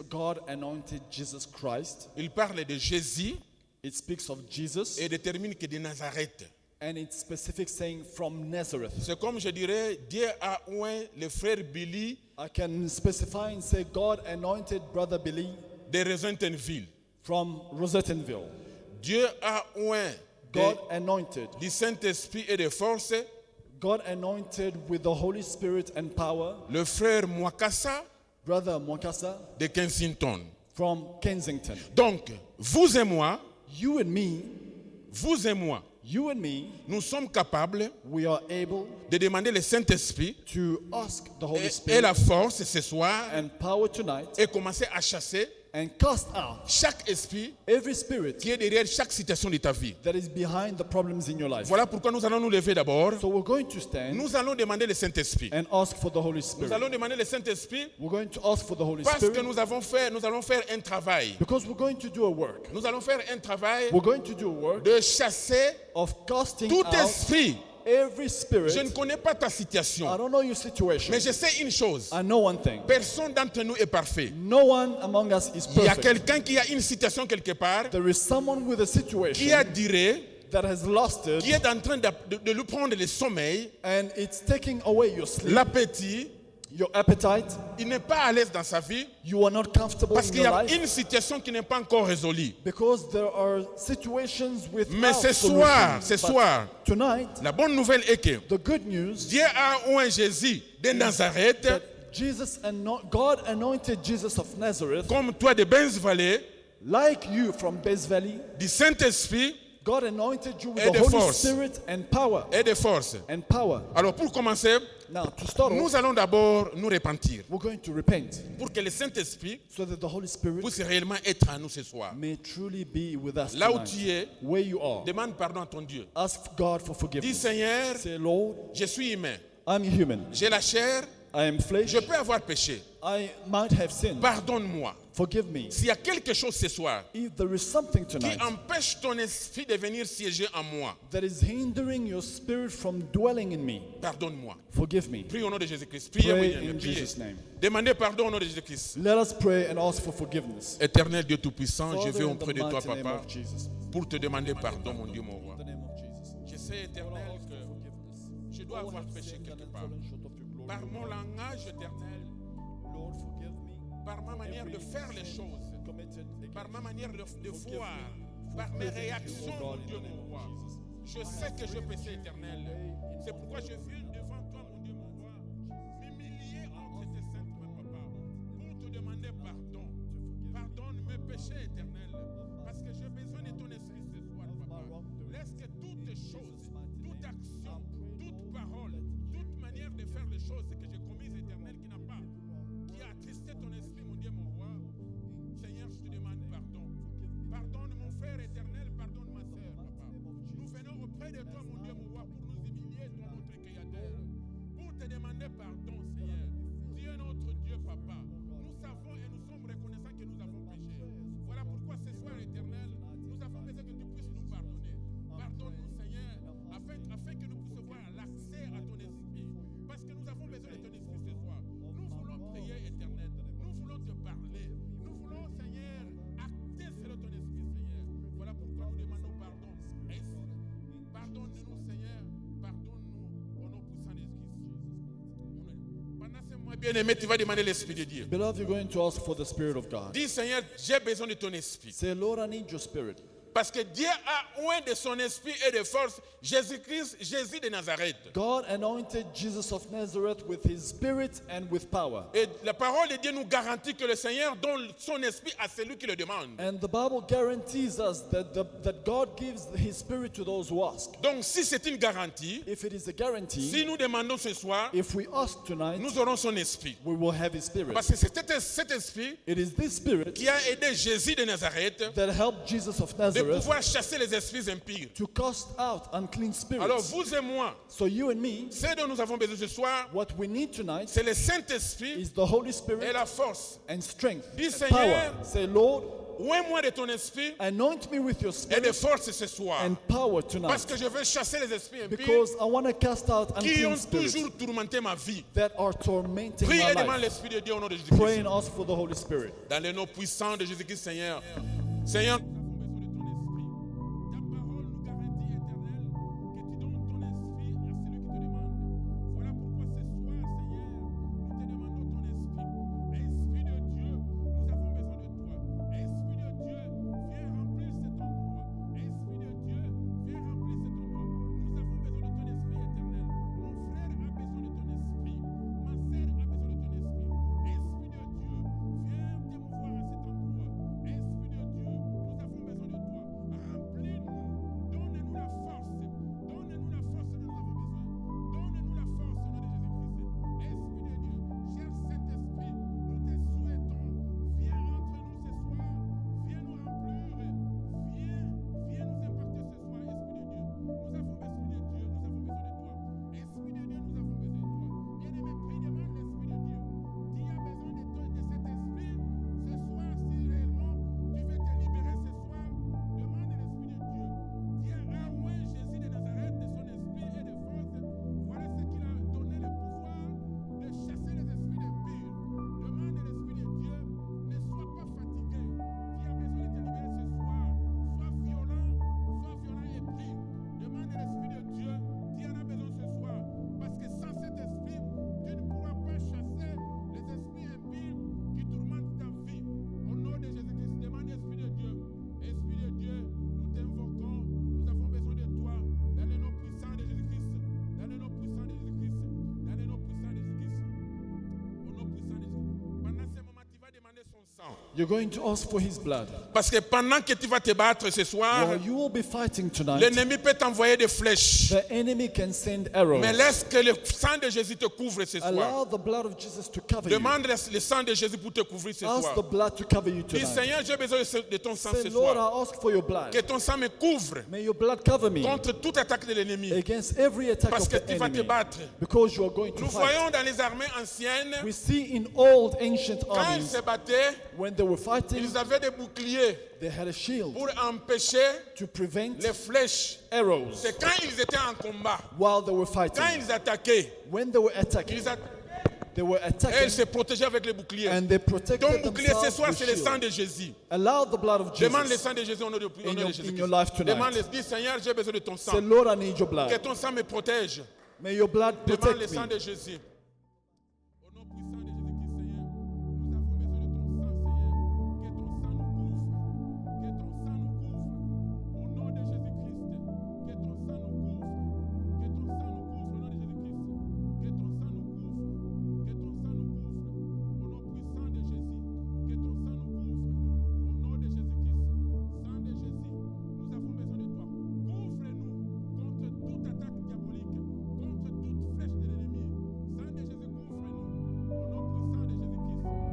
God anointed Jesus Christ. Il parle de Jésus It speaks of Jesus, et détermine que de Nazareth. and it's specific saying from Nazareth. C'est comme je dirais, Dieu a oint le frère Billy I can specify and say God anointed Brother Billy de Rosentenville. from Rosettenville. Dieu a oint God anointed. du Saint-Esprit et de force God anointed with the Holy Spirit and power le frère Mwakasa Brother Mwakasa de Kensington. from Kensington. Donc, vous et moi, You and me, nous sommes capables we are able de demander le Saint-Esprit to ask the Holy et Spirit la force ce soir and power tonight et commencer à chasser and cast out chaque esprit every spirit qui est derrière chaque situation de ta vie. that is behind the problems in your life. Voilà pourquoi nous allons nous lever d'abord. So we're going to stand Nous allons demander le Saint-Esprit. and ask for the Holy Nous Spirit. allons demander le Saint-Esprit We're going to ask for the Holy parce que Spirit nous allons faire un travail. because we're going to do a work. Nous allons faire un travail We're going to do a work de chasser of casting tout out esprit. every Je ne spirit. connais pas ta I situation, don't know your situation. mais je sais une chose. I know one thing. Personne d'entre nous est parfait. No one among us is Il y a perfect. quelqu'un qui a une situation quelque part, There is someone with a qui situation a duré, that has lost qui it est en train de lui prendre le sommeil, and it's taking away your sleep, l'appétit. your appetite. Il n'est pas à l'aise dans sa vie You are not comfortable parce in qu'il y your a life une situation qui n'est pas encore résolue. because there are situations with Mais ce soir, tonight, la bonne nouvelle est que the good news Dieu a oint Jésus de Nazareth, that God anointed Jesus of Nazareth, comme toi de Benz-Vallée, like you from Bez Valley. du Saint-Esprit God anointed you with Et the de Holy force. Spirit and power. et de force. Alors pour commencer, Now, to start off, nous allons d'abord nous repentir we're going to repent pour que le Saint-Esprit so that the Holy Spirit puisse réellement être en nous ce soir. may truly be with us Là où tonight. tu es, Where you are, demande pardon à ton Dieu. ask God for Dis forgiveness. Seigneur, Say, Lord, je suis humain, I'm human. j'ai la chair, I am flesh. je peux avoir péché. I might have sinned. Pardonne-moi. Forgive me. S'il y a quelque chose ce soir If there is something qui tonight empêche ton esprit de venir siéger en moi, that is hindering your spirit from dwelling in me, pardonne-moi. forgive me. Prie au nom de Jésus-Christ. Priez, Pray oui, in priez. Jesus' name. Demandez pardon au nom de Jésus-Christ. Let us pray and ask for forgiveness. Éternel Dieu Tout-Puissant, je Father, vais in auprès the de toi, mighty name Papa, of Jesus. pour te demander pardon, mon Dieu, mon roi. In the name of Jesus. Je sais, Éternel, que je dois avoir péché quelque part. Par mon langage, Éternel, Lord, forgive me. par ma manière de faire les choses, Committed par ma manière de Forgive voir, me par for mes praising you, réactions, O God, mon Dieu, in the name mon of roi. Jesus. Je sais que je péché, Éternel. C'est pourquoi je viens devant toi, mon Dieu, mon roi, m'humilier entre tes saintes mains, Papa, pour te demander pardon. Pardonne mes péchés, Éternel, parce que j'ai besoin de ton esprit ce soir, Papa. Laisse que toutes choses, toute action, toute parole, toute manière de faire les choses que j'ai commises, Éternel, qui a attristé ton esprit, mon Dieu, mon roi. Seigneur, je te demande pardon. Pardonne mon frère éternel, pardonne ma sœur, Papa. Nous venons auprès de toi, mon Dieu, mon roi, pour nous humilier devant notre Créateur, pour te demander pardon, Seigneur. Tu es notre Dieu, Papa. Nous savons et nous sommes reconnaissants que nous avons péché. Voilà pourquoi ce soir, éternel, nous avons besoin que tu puisses nous pardonner. Pardonne-nous, Seigneur, afin que nous puissions avoir l'accès à ton esprit. Parce que nous avons besoin de ton esprit ce soir. Nous voulons prier, éternel. Nous voulons te parler. Nous voulons, Seigneur, acter sur ton esprit, Seigneur. Voilà pourquoi nous demandons pardon. Pardonne-nous, Seigneur. Pardonne-nous au nom puissant de Christ. Pendant ce mois bien-aimé, tu vas demander l'Esprit de Dieu. Beloved, you're going to ask for the Spirit of God. Dis, Seigneur, j'ai besoin de ton esprit. Say, Lord, I need your Spirit. Parce que Dieu a oint de son esprit et de force Jésus-Christ, Jésus de Nazareth. God anointed Jesus of Nazareth with his Spirit and with power. Et la parole de Dieu nous garantit que le Seigneur donne son esprit à celui qui le demande. And the Bible guarantees us that God gives his Spirit to those who ask. Donc si c'est une garantie, If it is a guarantee, si nous demandons ce soir, if we ask tonight, nous aurons son esprit. we will have his Spirit. Parce que c'est cet esprit It is this Spirit qui a aidé Jésus de Nazareth that helped Jesus of de Nazareth pouvoir chasser les esprits impurs. to cast out unclean Alors spirits. vous et moi, So you and me, ce dont nous avons besoin ce soir, what we need tonight c'est le Saint-Esprit is the Holy et Spirit la force. and strength, Dis, and Seigneur, power. Say, Lord, oint-moi de ton esprit anoint me with your et de Spirit force ce soir. and power Parce tonight, que je veux chasser les esprits impurs because I want to cast out qui unclean ont spirits toujours tourmenté ma vie. that are tormenting Prie my et demande life. l'Esprit de Dieu au nom de Pray Jésus-Christ. and ask for the Holy Spirit. Dans le nom puissant de Jésus-Christ, Seigneur. Seigneur, nous avons besoin de ton esprit. Ta parole nous garantit, éternel, que tu donnes ton esprit à celui qui te demande. Voilà pourquoi ce soir, Seigneur, nous te demandons ton esprit. Esprit de Dieu, nous avons besoin de toi. Esprit de Dieu, viens remplir cet endroit. Esprit de Dieu, viens remplir cet endroit. Nous avons besoin de ton esprit, éternel. Mon frère a besoin de ton esprit. Ma sœur a besoin de ton esprit. Esprit de Dieu, viens t'émouvoir à cet endroit. Esprit de Dieu, nous avons You're going to ask for his blood. Parce que pendant que tu vas te battre ce soir, While you will be fighting tonight, l'ennemi peut t'envoyer des flèches. the enemy can send arrows. Mais laisse que le sang de Jésus te couvre ce soir. Allow the blood of Jesus to cover you. Demande le sang de Jésus pour te couvrir ce Ask soir. the blood to cover you Dis, tonight. Seigneur, j'ai besoin de ton sang Say, ce Lord, soir. I ask for your blood. Que ton sang me couvre May your blood cover me contre toute attaque de l'ennemi. against every attack Parce of que the tu vas te enemy. battre. Because you are going to Nous fight. voyons dans les armées anciennes, We see in old ancient quand ils armies, se battaient, when they were fighting, ils avaient des boucliers they had a shield pour empêcher to prevent les flèches. arrows C'est quand ils étaient en combat, while they were quand fighting. ils attaquaient, When they were attacking, they were et ils attacking se protégeaient avec les boucliers. and they protected Ton bouclier ce themselves soir, with c'est le sang shield. de Jésus. Allow the blood of Demande le Jesus. sang de Jésus au nom de in your life Jésus-Christ. tonight. Demande-le, dis Seigneur, j'ai besoin de ton Say, sang. Lord, I need your Que blood. ton sang me protège. May your blood Demande le protect sang me. de Jésus. Au nom puissant de Jésus-Christ, Seigneur, nous avons besoin de ton sang, Seigneur. Que ton sang nous couvre. Que ton sang nous couvre. Au nom de Jésus-Christ. Que ton sang nous couvre. Que ton sang nous couvre. Au nom de Jésus-Christ. Que ton sang nous couvre. Que ton sang nous couvre. Au nom puissant de Jésus. Que ton sang nous couvre. Au nom de Jésus-Christ. Sang de Jésus, nous avons besoin de toi. Couvre-nous contre toute attaque diabolique, contre toute flèche de l'ennemi. Sang de Jésus, couvre-nous. Au nom puissant de Jésus-Christ. Au nom puissant de Jésus-Christ.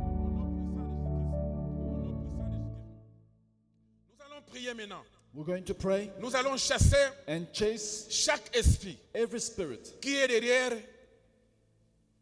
Au nom puissant de Jésus-Christ. Nous allons prier maintenant. We're going to pray Nous allons chasser and chase chaque esprit every spirit qui est derrière,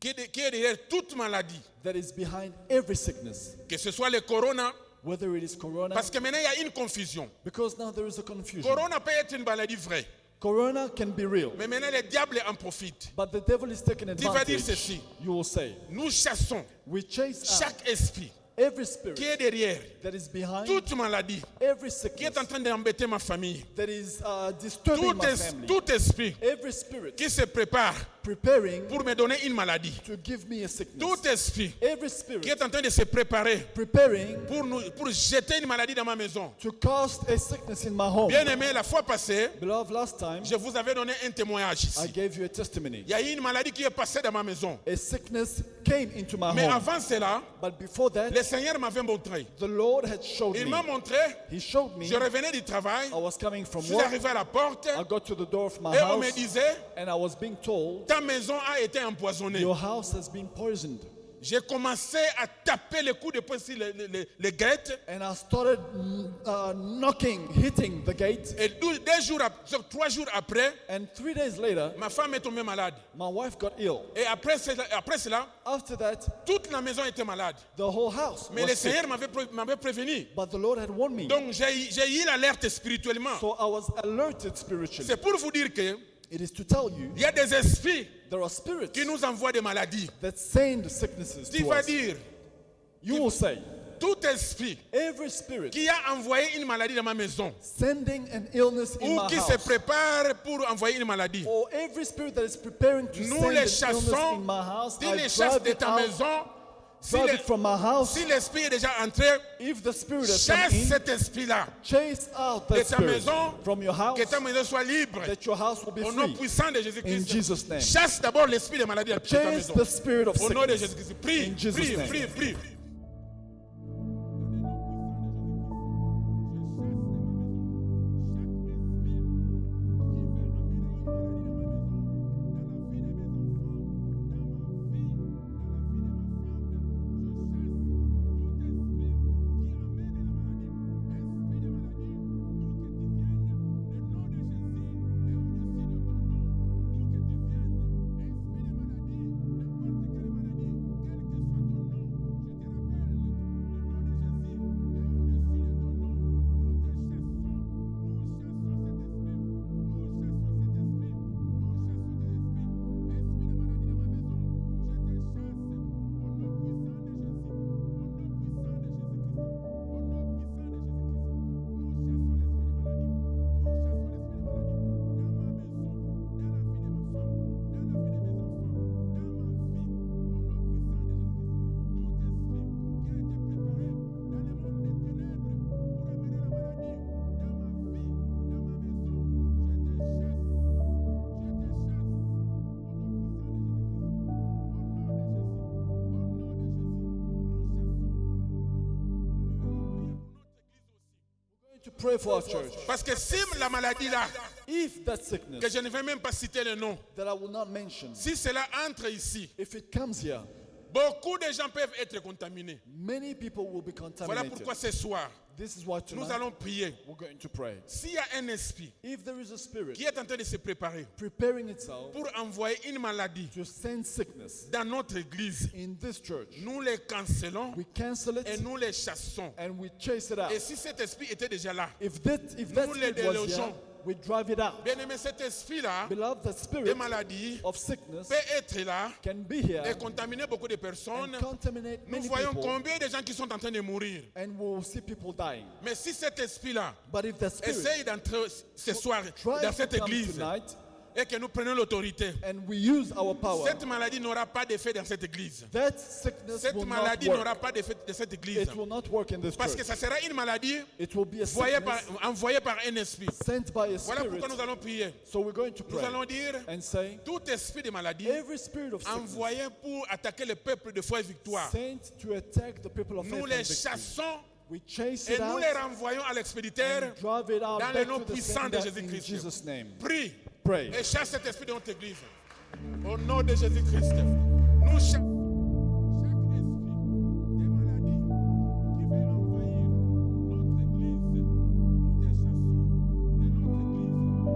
qui est derrière toute maladie. that is behind every sickness, Que ce soit le corona, whether it is corona, parce que maintenant il y a une confusion. because now there is a confusion. Corona peut être une maladie vraie, Corona can be real, mais maintenant le diable en profite. but the devil is taking Tu vas dire advantage. ceci. You will say, Nous chassons we chase out chaque esprit every qui spirit est derrière that is behind toute maladie, every qui est sickness en train d'embêter ma famille. that is disturbing my family. Tout esprit Every spirit qui se prépare preparing pour me donner une maladie. to give me a sickness. Tout esprit Every qui spirit est en train de se préparer preparing pour jeter une maladie dans ma maison. to cast a sickness in my home. Bien aimé, la fois passée, Beloved, last time je vous avais donné un témoignage I ici. gave you a testimony. Il y a eu une maladie qui est passée dans ma maison. A sickness came into my Mais home. avant cela, But before that, le Seigneur m'avait montré. the Lord had showed Il me. m'a montré, He showed me. je revenais du travail, I was coming from je suis work. arrivé à la porte I got to the door of my et on me house disait, and I was being told, ta maison a été empoisonnée. your house has been poisoned. J'ai commencé à taper les coups de poing sur les gates. And I started hitting the gate. Et 3 jours après, And 3 days later, ma femme est tombée malade. my wife got ill. Et après cela, After that, toute la maison était malade. the whole house Mais was le sick. Seigneur m'avait prévenu. But the Lord had warned me. Donc j'ai eu l'alerte spirituellement. So I was alerted spiritually. C'est pour vous dire que It is to tell you il y a des esprits there are spirits qui nous envoient des maladies. that send sicknesses Tu to vas us. dire, You will say, tout esprit every spirit qui a envoyé une maladie dans ma maison, sending an illness in ou my qui se house, prépare pour envoyer une maladie, or every spirit that is preparing to nous send les an illness chassons, in my house, tu I les chasses drive de it ta out, maison. drive it from my house. Si l'esprit est déjà entré, If the spirit has come chasse in, cet esprit-là. chase out de that ta spirit maison, from your house, Que ta maison soit libre. that your house will be Au nom free. puissant de In Jésus-Christ. Jesus' name. Chasse d'abord l'esprit de maladie de ta Chase maison. the spirit of Au nom de sickness. Jésus-Christ. Prie, In Jesus' prie, name. prie, prie. pray for our church. Parce que si la maladie là, If that que sickness je ne vais même pas citer le nom, that I will not mention, si cela entre ici, if it comes here, beaucoup de gens peuvent être contaminés. many people will be Voilà contaminated. pourquoi ce soir, This is why nous tonight allons prier. we're going to pray. S'il y a un esprit If there is a spirit qui est en train de se préparer preparing itself pour envoyer une maladie to send sickness dans notre église, in this church, nous les cancelons we cancel et it nous les chassons. and we chase it out. Et si cet esprit était déjà là, If that nous spirit was here, délogeons. we drive it out. bien aimé, cet esprit-là Beloved, that de spirit maladie of sickness peut être là can be here et contaminer beaucoup de personnes. and contaminate Nous many voyons people, combien de gens qui sont en train de mourir. and we'll see people dying. Mais si cet esprit-là But if the spirit essaye d'entrer ce soir tries dans to cette come église tonight et que nous prenons l'autorité, and we use our power, cette maladie n'aura pas d'effet dans cette église. that sickness Cette will not maladie n'aura work. pas d'effet dans cette église. It will not work in this Parce que church. ça sera une maladie It will be a envoyée sickness par un esprit. sent by a Voilà pourquoi spirit. nous allons prier. So we're going to Nous pray allons dire, and say, tout esprit de maladie every spirit of sickness envoyé pour attaquer le peuple de foi et victoire, sent to attack the people of nous faith les and victory. chassons We chase et it nous out les renvoyons à l'expéditeur and drive it out dans le back nom to the puissant de sender in Jésus-Christ. Jesus' name. Prie Pray. et chasse cet esprit de notre église. Au nom de Jésus-Christ, nous chassons chaque esprit des maladies qui veut envahir notre église. Nous te chassons de notre église.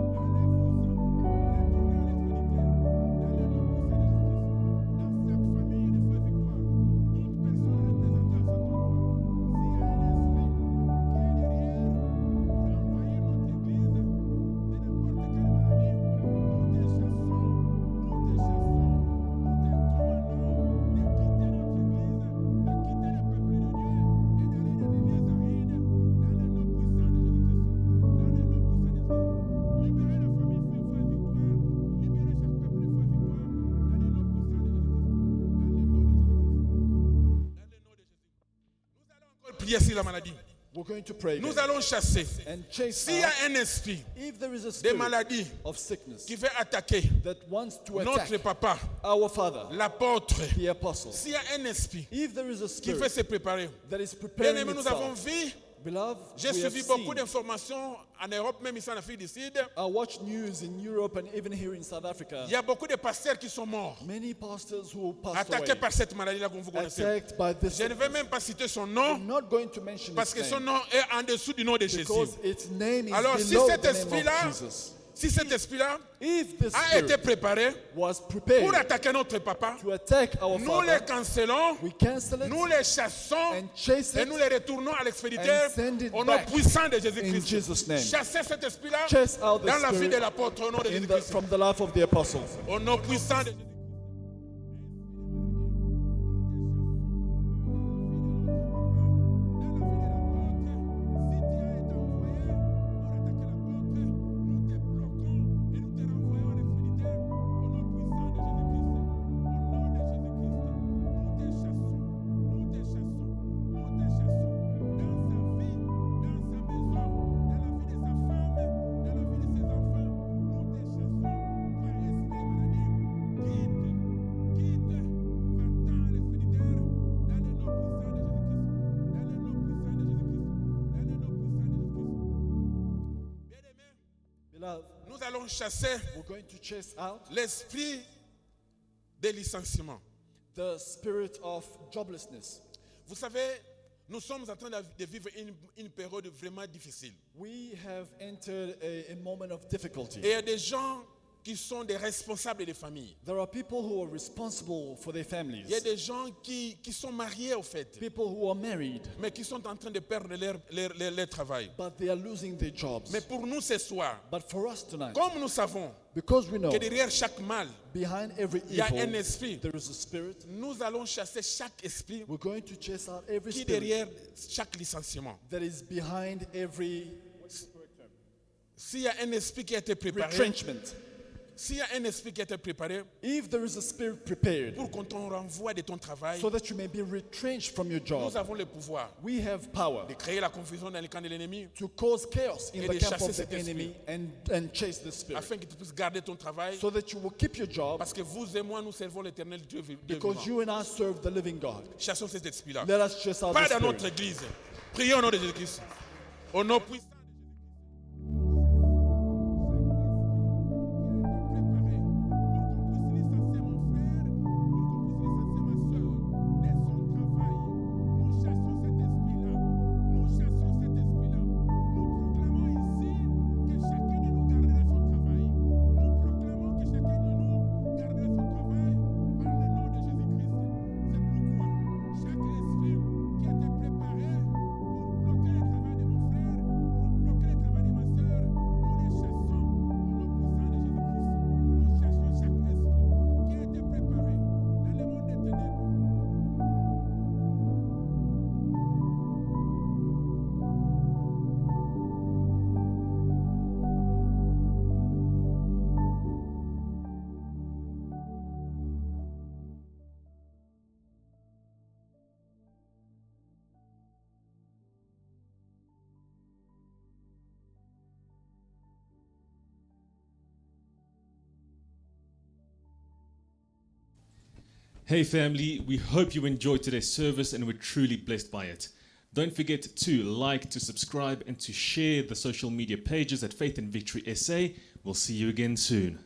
Prier sur la maladie. We're going to pray Nous again allons chasser. and chase S'il y a out un esprit if there is a de spirit maladie of sickness qui veut attaquer that wants to notre attack papa, our Father, l'apôtre, the apostle. s'il y a un esprit If there is a qui veut spirit se préparer, that is bien preparing aimé, nous avons itself, vu, beloved, j'ai we have suivi beaucoup seen. d'informations en Europe, même ici en Afrique du Sud. I watch news in Europe and even here in South Africa. Il y a beaucoup de pasteurs qui sont morts, Many pastors who passed attaqués away, par cette maladie-là que vous connaissez. attacked by this. Je ne vais même pas citer son nom, I'm not going to mention parce its que son name nom est en dessous du nom de Jésus. because its name is Alors, si below cet the name esprit-là of Jesus. Si cet esprit-là If the a été spirit préparé was pour prepared attaquer notre papa, to attack our nous les Father, cancelons, we cancel it nous les chassons and chase et it nous les retournons à l'expéditeur and send it au nom back puissant de in Jésus-Christ. Jesus' name. Chassez cet esprit-là Chase out the dans la vie spirit de l'apôtre au nom de in Jésus-Christ. from the life of the apostles. Au nom puissant de Jésus-Christ. Beloved, Nous allons chasser we're going to chase out l'esprit de licenciement. the spirit of joblessness. Vous savez, nous sommes en train de vivre une période vraiment difficile. We have entered a moment of difficulty. Et il y a des gens qui sont des responsables des familles. There are people who are responsible for their families, Il y a des gens qui sont mariés au fait, people who are married, mais qui sont en train de perdre leur travail. but they are losing their jobs. Mais pour nous ce soir, But for us tonight, comme nous savons because we know que derrière chaque mal, behind every il y a un evil, esprit, there is a spirit. nous allons chasser chaque esprit We're going to chase out every qui spirit derrière chaque licenciement. that is behind every S'il y a un esprit qui a été préparé, retrenchment. s'il y a un esprit qui a été préparé If there is a spirit prepared pour qu'on t'en renvoie de ton travail, so that you may be retrenched from your job, nous avons le pouvoir we have power de créer la confusion dans le camp de l'ennemi to cause chaos in Et the de camp chasser of the cet esprit. enemy and chase the spirit afin que tu puisses garder ton travail so that you will keep your job parce que vous et moi nous servons l'éternel Dieu vivant. because you and I serve the living God. Chassons cet esprit-là. Let us chase out Pas the dans notre spirit. église. Prions au nom de Jésus-Christ. Au nom puissant de Jésus. Hey family, we hope you enjoyed today's service and were truly blessed by it. Don't forget to like, to subscribe and to share the social media pages at Faith and Victory SA. We'll see you again soon.